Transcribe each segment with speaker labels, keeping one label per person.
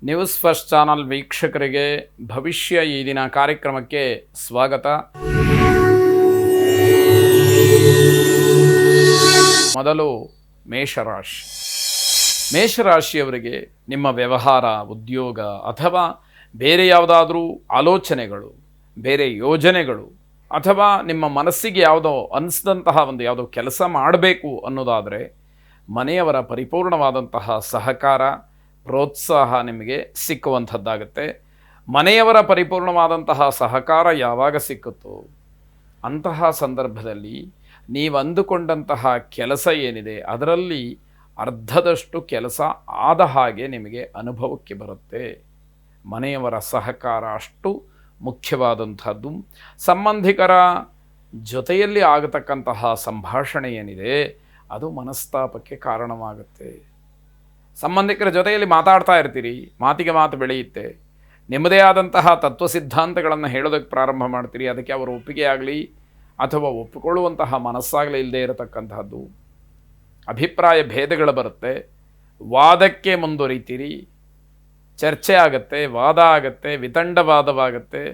Speaker 1: News first channel ವೀಕ್ಷಕರಿಗೆ ಭವಿಷ್ಯ ಈ ದಿನ ಕಾರ್ಯಕ್ರಮಕ್ಕೆ ಸ್ವಾಗತ. ಮೊದಲು ಮೇಷರಾಶಿ. ಮೇಷರಾಶಿಯವರಿಗೆ ನಿಮ್ಮ ವ್ಯವಹಾರ, ಉದ್ಯೋಗ ಅಥವಾ ಬೇರೆ ಯಾವುದಾದ್ರೂ ಆಲೋಚನೆಗಳು, ಬೇರೆ ಯೋಜನೆಗಳು ಅಥವಾ ನಿಮ್ಮ ಮನಸ್ಸಿಗೆ ಯಾವುದೋ ಅನಿಸಿದಂತಹ ಯಾವುದೋ ಕೆಲಸ ಮಾಡಬೇಕು ಅನ್ನೋದಾದರೆ ಮನೆಯವರ ಪರಿಪೂರ್ಣವಾದಂತಹ ಸಹಕಾರ, ಪ್ರೋತ್ಸಾಹ ನಿಮಗೆ ಸಿಕ್ಕುವಂಥದ್ದಾಗುತ್ತೆ. ಮನೆಯವರ ಪರಿಪೂರ್ಣವಾದಂತಹ ಸಹಕಾರ ಯಾವಾಗ ಸಿಕ್ಕುತ್ತೋ ಅಂತಹ ಸಂದರ್ಭದಲ್ಲಿ ನೀವು ಅಂದುಕೊಂಡಂತಹ ಕೆಲಸ ಏನಿದೆ ಅದರಲ್ಲಿ ಅರ್ಧದಷ್ಟು ಕೆಲಸ ಆದ ಹಾಗೆ ನಿಮಗೆ ಅನುಭವಕ್ಕೆ ಬರುತ್ತೆ. ಮನೆಯವರ ಸಹಕಾರ ಅಷ್ಟು ಮುಖ್ಯವಾದಂಥದ್ದು. ಸಂಬಂಧಿಕರ ಜೊತೆಯಲ್ಲಿ ಆಗತಕ್ಕಂತಹ ಸಂಭಾಷಣೆ ಏನಿದೆ ಅದು ಮನಸ್ತಾಪಕ್ಕೆ ಕಾರಣವಾಗುತ್ತೆ. ಸಂಬಂಧಿಕರ ಜೊತೆಯಲ್ಲಿ ಮಾತಾಡ್ತಾ ಇರ್ತೀರಿ, ಮಾತಿಗೆ ಮಾತು ಬೆಳೆಯುತ್ತೆ. ನಿಮ್ಮದೇ ಆದಂತಹ ತತ್ವ ಸಿದ್ಧಾಂತಗಳನ್ನು ಹೇಳೋದಕ್ಕೆ ಪ್ರಾರಂಭ ಮಾಡ್ತೀರಿ. ಅದಕ್ಕೆ ಅವರು ಒಪ್ಪಿಗೆ ಆಗಲಿ ಅಥವಾ ಒಪ್ಪಿಕೊಳ್ಳುವಂತಹ ಮನಸ್ಸಾಗಲಿ ಇಲ್ಲದೆ ಇರತಕ್ಕಂತಹದ್ದು. ಅಭಿಪ್ರಾಯ ಭೇದಗಳು ಬರುತ್ತೆ, ವಾದಕ್ಕೆ ಮುಂದುವರಿತೀರಿ, ಚರ್ಚೆ ಆಗುತ್ತೆ, ವಾದ ಆಗುತ್ತೆ, ವಿತಂಡವಾದವಾಗುತ್ತೆ,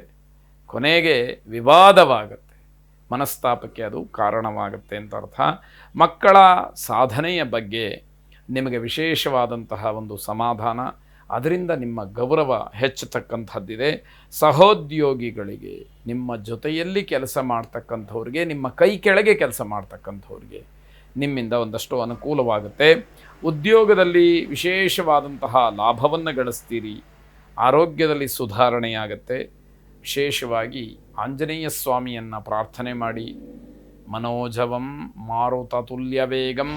Speaker 1: ಕೊನೆಗೆ ವಿವಾದವಾಗುತ್ತೆ. ಮನಸ್ತಾಪಕ್ಕೆ ಅದು ಕಾರಣವಾಗುತ್ತೆ ಅಂತ ಅರ್ಥ. ಮಕ್ಕಳ ಸಾಧನೆಯ ಬಗ್ಗೆ ನಿಮಗೆ ವಿಶೇಷವಾದಂತಹ ಒಂದು ಸಮಾಧಾನ, ಅದರಿಂದ ನಿಮ್ಮ ಗೌರವ ಹೆಚ್ಚತಕ್ಕಂಥದ್ದಿದೆ. ಸಹೋದ್ಯೋಗಿಗಳಿಗೆ, ನಿಮ್ಮ ಜೊತೆಯಲ್ಲಿ ಕೆಲಸ ಮಾಡ್ತಕ್ಕಂಥವ್ರಿಗೆ, ನಿಮ್ಮ ಕೈ ಕೆಳಗೆ ಕೆಲಸ ಮಾಡ್ತಕ್ಕಂಥವ್ರಿಗೆ ನಿಮ್ಮಿಂದ ಒಂದಷ್ಟು ಅನುಕೂಲವಾಗುತ್ತೆ. ಉದ್ಯೋಗದಲ್ಲಿ ವಿಶೇಷವಾದಂತಹ ಲಾಭವನ್ನು ಗಳಿಸ್ತೀರಿ. ಆರೋಗ್ಯದಲ್ಲಿ ಸುಧಾರಣೆಯಾಗುತ್ತೆ. ವಿಶೇಷವಾಗಿ ಆಂಜನೇಯ ಸ್ವಾಮಿಯನ್ನು ಪ್ರಾರ್ಥನೆ ಮಾಡಿ. ಮನೋಜವಂ ಮಾರುತತುಲ್ಯ ವೇಗಂ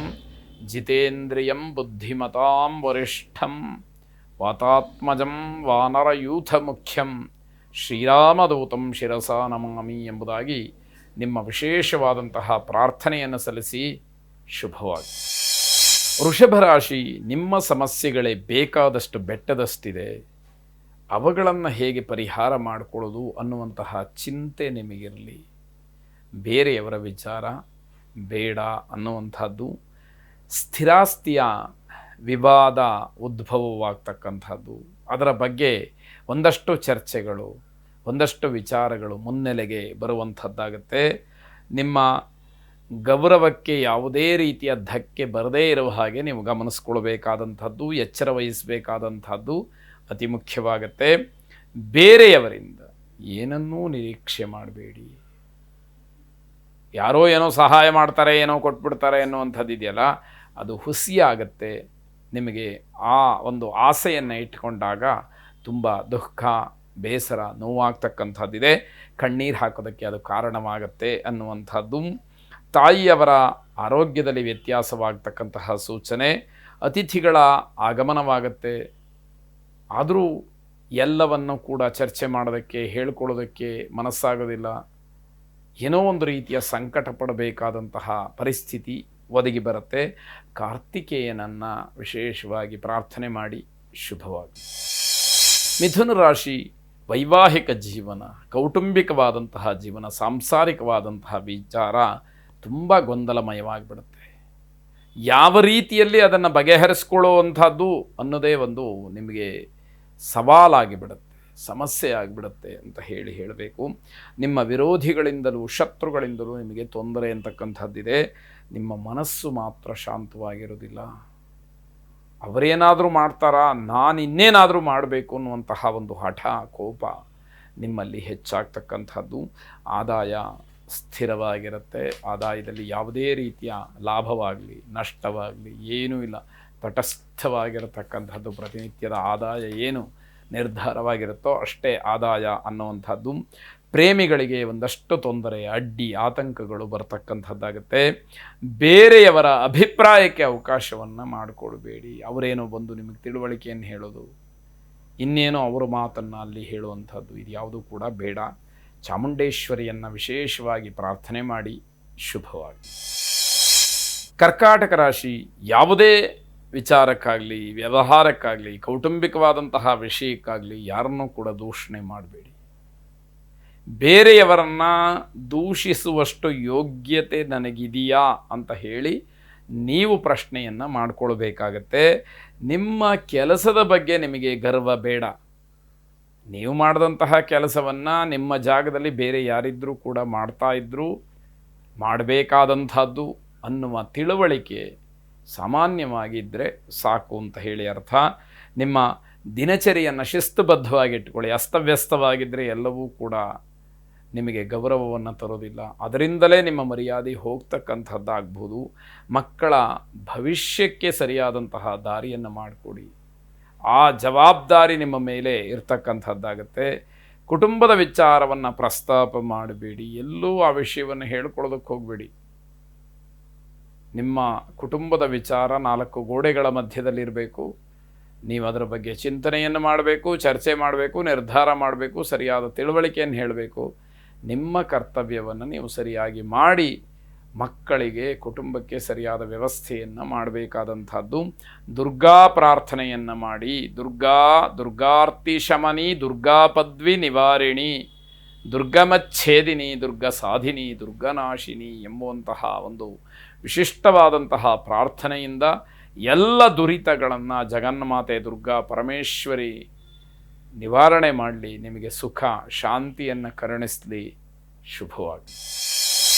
Speaker 1: ಜಿತೇಂದ್ರಿಯಂ ಬುದ್ಧಿಮತಾಂ ವರಿಷ್ಠಂ ವಾತಾತ್ಮಜಂ ವಾನರಯೂಥ ಮುಖ್ಯಂ ಶ್ರೀರಾಮದೂತಂ ಶಿರಸಾ ನಮಾಮಿ ಎಂಬುದಾಗಿ ನಿಮ್ಮ ವಿಶೇಷವಾದಂತಹ ಪ್ರಾರ್ಥನೆಯನ್ನು ಸಲ್ಲಿಸಿ. ಶುಭವಾಗಿ. ವೃಷಭ ರಾಶಿ. ನಿಮ್ಮ ಸಮಸ್ಯೆಗಳೇ ಬೇಕಾದಷ್ಟು ಬೆಟ್ಟದಷ್ಟಿದೆ. ಅವುಗಳನ್ನು ಹೇಗೆ ಪರಿಹಾರ ಮಾಡಿಕೊಳ್ಳೋದು ಅನ್ನುವಂತಹ ಚಿಂತೆ ನಿಮಗಿರಲಿ. ಬೇರೆಯವರ ವಿಚಾರ ಬೇಡ ಅನ್ನುವಂಥದ್ದು. ಸ್ಥಿರಾಸ್ತಿಯ ವಿವಾದ ಉದ್ಭವವಾಗ್ತಕ್ಕಂಥದ್ದು, ಅದರ ಬಗ್ಗೆ ಒಂದಷ್ಟು ಚರ್ಚೆಗಳು, ಒಂದಷ್ಟು ವಿಚಾರಗಳು ಮುನ್ನೆಲೆಗೆ ಬರುವಂಥದ್ದಾಗುತ್ತೆ. ನಿಮ್ಮ ಗೌರವಕ್ಕೆ ಯಾವುದೇ ರೀತಿಯ ಧಕ್ಕೆ ಬರದೇ ಇರುವ ಹಾಗೆ ನೀವು ಗಮನಿಸ್ಕೊಳ್ಬೇಕಾದಂಥದ್ದು, ಎಚ್ಚರ ವಹಿಸಬೇಕಾದಂಥದ್ದು ಅತಿ ಮುಖ್ಯವಾಗುತ್ತೆ. ಬೇರೆಯವರಿಂದ ಏನನ್ನೂ ನಿರೀಕ್ಷೆ ಮಾಡಬೇಡಿ. ಯಾರೋ ಏನೋ ಸಹಾಯ ಮಾಡ್ತಾರೆ, ಏನೋ ಕೊಟ್ಬಿಡ್ತಾರೆ ಅನ್ನುವಂಥದ್ದು ಇದೆಯಲ್ಲ, ಅದು ಹುಸಿಯಾಗತ್ತೆ. ನಿಮಗೆ ಆ ಒಂದು ಆಸೆಯನ್ನು ಇಟ್ಕೊಂಡಾಗ ತುಂಬ ದುಃಖ, ಬೇಸರ, ನೋವಾಗ್ತಕ್ಕಂಥದ್ದಿದೆ. ಕಣ್ಣೀರು ಹಾಕೋದಕ್ಕೆ ಅದು ಕಾರಣವಾಗತ್ತೆ ಅನ್ನುವಂಥದ್ದು. ತಾಯಿಯವರ ಆರೋಗ್ಯದಲ್ಲಿ ವ್ಯತ್ಯಾಸವಾಗ್ತಕ್ಕಂತಹ ಸೂಚನೆ. ಅತಿಥಿಗಳ ಆಗಮನವಾಗತ್ತೆ. ಆದರೂ ಎಲ್ಲವನ್ನು ಕೂಡ ಚರ್ಚೆ ಮಾಡೋದಕ್ಕೆ, ಹೇಳ್ಕೊಳ್ಳೋದಕ್ಕೆ ಮನಸ್ಸಾಗೋದಿಲ್ಲ. ಏನೋ ಒಂದು ರೀತಿಯ ಸಂಕಟ ಪಡಬೇಕಾದಂತಹ ಪರಿಸ್ಥಿತಿ ಒದಗಿ ಬರುತ್ತೆ. ಕಾರ್ತಿಕೇಯನನ್ನು ವಿಶೇಷವಾಗಿ ಪ್ರಾರ್ಥನೆ ಮಾಡಿ. ಶುಭವಾಗಿ. ಮಿಥುನ ರಾಶಿ. ವೈವಾಹಿಕ ಜೀವನ, ಕೌಟುಂಬಿಕವಾದಂತಹ ಜೀವನ, ಸಾಂಸಾರಿಕವಾದಂತಹ ವಿಚಾರ ತುಂಬ ಗೊಂದಲಮಯವಾಗಿಬಿಡುತ್ತೆ. ಯಾವ ರೀತಿಯಲ್ಲಿ ಅದನ್ನು ಬಗೆಹರಿಸ್ಕೊಳ್ಳುವಂಥದ್ದು ಅನ್ನೋದೇ ಒಂದು ನಿಮಗೆ ಸವಾಲಾಗಿಬಿಡುತ್ತೆ, ಸಮಸ್ಯೆ ಆಗಿಬಿಡುತ್ತೆ ಅಂತ ಹೇಳಬೇಕು. ನಿಮ್ಮ ವಿರೋಧಿಗಳಿಂದಲೂ ಶತ್ರುಗಳಿಂದಲೂ ನಿಮಗೆ ತೊಂದರೆ ಅಂತಕ್ಕಂಥದ್ದಿದೆ. ನಿಮ್ಮ ಮನಸ್ಸು ಮಾತ್ರ ಶಾಂತವಾಗಿರೋದಿಲ್ಲ. ಅವರೇನಾದರೂ ಮಾಡ್ತಾರಾ, ನಾನು ಇನ್ನೇನಾದರೂ ಮಾಡಬೇಕು ಅನ್ನುವಂತಹ ಒಂದು ಹಠ, ಕೋಪ ನಿಮ್ಮಲ್ಲಿ ಹೆಚ್ಚಾಗ್ತಕ್ಕಂಥದ್ದು. ಆದಾಯ ಸ್ಥಿರವಾಗಿರುತ್ತೆ. ಆದಾಯದಲ್ಲಿ ಯಾವುದೇ ರೀತಿಯ ಲಾಭವಾಗಲಿ ನಷ್ಟವಾಗಲಿ ಏನೂ ಇಲ್ಲ. ತಟಸ್ಥವಾಗಿರತಕ್ಕಂಥದ್ದು. ಪ್ರತಿನಿತ್ಯದ ಆದಾಯ ಏನು ನಿರ್ಧಾರವಾಗಿರುತ್ತೋ ಅಷ್ಟೇ ಆದಾಯ ಅನ್ನುವಂಥದ್ದು. ಪ್ರೇಮಿಗಳಿಗೆ ಒಂದಷ್ಟು ತೊಂದರೆ, ಅಡ್ಡಿ, ಆತಂಕಗಳು ಬರ್ತಕ್ಕಂಥದ್ದಾಗುತ್ತೆ. ಬೇರೆಯವರ ಅಭಿಪ್ರಾಯಕ್ಕೆ ಅವಕಾಶವನ್ನು ಮಾಡಿಕೊಡಬೇಡಿ. ಅವರೇನೋ ಬಂದು ನಿಮಗೆ ತಿಳುವಳಿಕೆಯನ್ನು ಹೇಳೋದು, ಇನ್ನೇನೋ ಅವರ ಮಾತನ್ನು ಅಲ್ಲಿ ಹೇಳುವಂಥದ್ದು, ಇದು ಯಾವುದೂ ಕೂಡ ಬೇಡ. ಚಾಮುಂಡೇಶ್ವರಿಯನ್ನು ವಿಶೇಷವಾಗಿ ಪ್ರಾರ್ಥನೆ ಮಾಡಿ. ಶುಭವಾಗಿ. ಕರ್ಕಾಟಕ ರಾಶಿ. ಯಾವುದೇ ವಿಚಾರಕ್ಕಾಗಲಿ, ವ್ಯವಹಾರಕ್ಕಾಗಲಿ, ಕೌಟುಂಬಿಕವಾದಂತಹ ವಿಷಯಕ್ಕಾಗಲಿ ಯಾರನ್ನೂ ಕೂಡ ದೂಷಣೆ ಮಾಡಬೇಡಿ. ಬೇರೆಯವರನ್ನು ದೂಷಿಸುವಷ್ಟು ಯೋಗ್ಯತೆ ನನಗಿದೆಯಾ ಅಂತ ಹೇಳಿ ನೀವು ಪ್ರಶ್ನೆಯನ್ನು ಮಾಡಿಕೊಳ್ಬೇಕಾಗತ್ತೆ. ನಿಮ್ಮ ಕೆಲಸದ ಬಗ್ಗೆ ನಿಮಗೆ ಗರ್ವ ಬೇಡ. ನೀವು ಮಾಡಿದಂತಹ ಕೆಲಸವನ್ನು ನಿಮ್ಮ ಜಾಗದಲ್ಲಿ ಬೇರೆ ಯಾರಿದ್ದರೂ ಕೂಡ ಮಾಡ್ತಾ ಇದ್ದರೂ ಮಾಡಬೇಕಾದಂಥದ್ದು ಅನ್ನುವ ತಿಳುವಳಿಕೆ ಸಾಮಾನ್ಯವಾಗಿದ್ದರೆ ಸಾಕು ಅಂತ ಹೇಳಿ ಅರ್ಥ. ನಿಮ್ಮ ದಿನಚರಿಯನ್ನು ಶಿಸ್ತುಬದ್ಧವಾಗಿಟ್ಕೊಳ್ಳಿ. ಅಸ್ತವ್ಯಸ್ತವಾಗಿದ್ದರೆ ಎಲ್ಲವೂ ಕೂಡ ನಿಮಗೆ ಗೌರವವನ್ನು ತರೋದಿಲ್ಲ. ಅದರಿಂದಲೇ ನಿಮ್ಮ ಮರ್ಯಾದೆ ಹೋಗ್ತಕ್ಕಂಥದ್ದಾಗ್ಬೋದು. ಮಕ್ಕಳ ಭವಿಷ್ಯಕ್ಕೆ ಸರಿಯಾದಂತಹ ದಾರಿಯನ್ನು ಮಾಡಿಕೊಡಿ. ಆ ಜವಾಬ್ದಾರಿ ನಿಮ್ಮ ಮೇಲೆ ಇರ್ತಕ್ಕಂಥದ್ದಾಗತ್ತೆ. ಕುಟುಂಬದ ವಿಚಾರವನ್ನು ಪ್ರಸ್ತಾಪ ಮಾಡಬೇಡಿ. ಎಲ್ಲೂ ಆ ವಿಷಯವನ್ನು ಹೇಳ್ಕೊಳ್ಳೋದಕ್ಕೆ ಹೋಗಬೇಡಿ. ನಿಮ್ಮ ಕುಟುಂಬದ ವಿಚಾರ 4 ಗೋಡೆಗಳ ಮಧ್ಯದಲ್ಲಿರಬೇಕು. ನೀವು ಅದರ ಬಗ್ಗೆ ಚಿಂತನೆಯನ್ನು ಮಾಡಬೇಕು, ಚರ್ಚೆ ಮಾಡಬೇಕು, ನಿರ್ಧಾರ ಮಾಡಬೇಕು, ಸರಿಯಾದ ತಿಳುವಳಿಕೆಯನ್ನು ಹೇಳಬೇಕು. ನಿಮ್ಮ ಕರ್ತವ್ಯವನ್ನು ನೀವು ಸರಿಯಾಗಿ ಮಾಡಿ ಮಕ್ಕಳಿಗೆ, ಕುಟುಂಬಕ್ಕೆ ಸರಿಯಾದ ವ್ಯವಸ್ಥೆಯನ್ನು ಮಾಡಬೇಕಾದಂಥದ್ದು. ದುರ್ಗಾ ಪ್ರಾರ್ಥನೆಯನ್ನು ಮಾಡಿ. ದುರ್ಗಾರ್ತಿ ಶಮನಿ, ದುರ್ಗಾ ಪದ್ವಿ ನಿವಾರಿಣಿ, ದುರ್ಗಮಚ್ಛೇದಿನಿ, ದುರ್ಗ ಸಾಧಿನಿ, ದುರ್ಗನಾಶಿನಿ ಎಂಬುವಂತಹ ಒಂದು ವಿಶಿಷ್ಟವಾದಂತಹ ಪ್ರಾರ್ಥನೆಯಿಂದ ಎಲ್ಲ ದುರಿತಗಳನ್ನು ಜಗನ್ಮಾತೆ ದುರ್ಗಾ ಪರಮೇಶ್ವರಿ ನಿವಾರಣೆ ಮಾಡಲಿ. ನಿಮಗೆ ಸುಖ ಶಾಂತಿಯನ್ನು ಕರುಣಿಸಲಿ. ಶುಭವಾಗಿ.